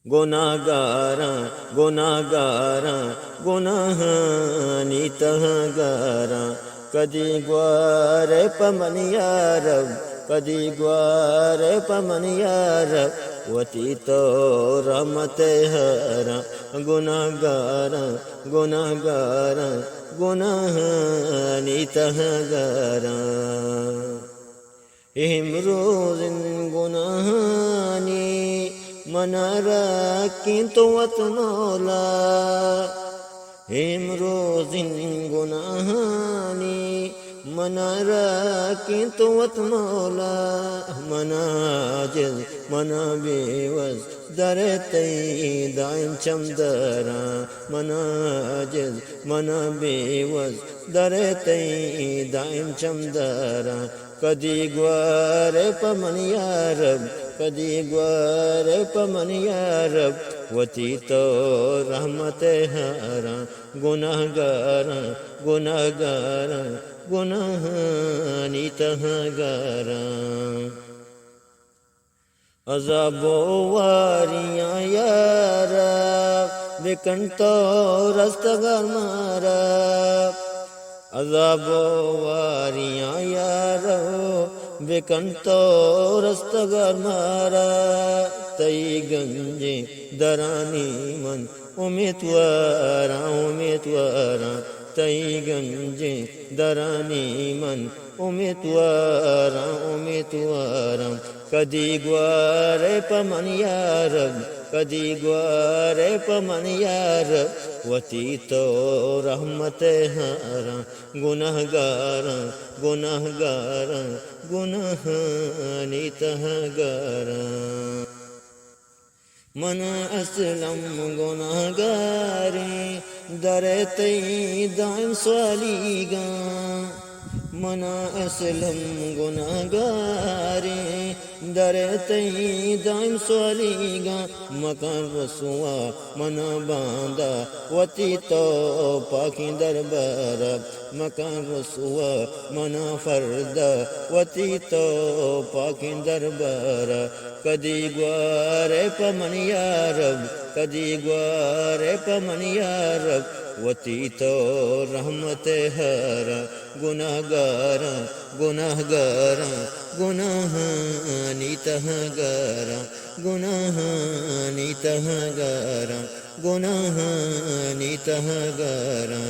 گناہگاراں گناہگاراں گناھانی گاراں کدی گوارے پمن یا رب کدی گوارے پمن یا رب وتی تو رحمت ہراں گناہگاراں گناہگاراں گناھانی گاراں امروز گناہانی منا رکھیں تو وط مولا امروز گناہانی منا رکھیں تو وط مولا منا عاجز منا بیوس در تی دائم چمدراں منا عاجز منا بیوس در تی دائم چمدراں کدی گوارے پمن یا رب کدی گوارے پمن یا رب وتی تو رحمت ہراں گناہگاراں گناہگاراں گناھانی گاراں عذاب و واریاں یا رب بکن تو رستگار مارا عذاب و واریاں یا رب بکن تو رستگار مارا تئی گنجے درانی من امیدواراں امیدواراں تئی گنجے درانی من امیدواراں امیدواراں کدی گوارے پمن یا رب کدی گوارے پمن یا رب وتی تو رحمت ہراں گناہگاراں گناہگاراں گناھانی گاراں من اسلم گناہگاریں در تی دائم سوالی گاں من اسلم گناہگاریں در تی دائم سوالی گاں مکان رسوا من باندھا وتی تو پاکی دربارا مکان رسوا من فردا وتی تو پاکی دربارا کدی گوارے پمن یا رب کدی گوارے پمن یا رب وتی تو رحمت ہراں گناہگاراں گناہگاراں گناھانی گاراں گناھانی گاراں گناھانی گاراں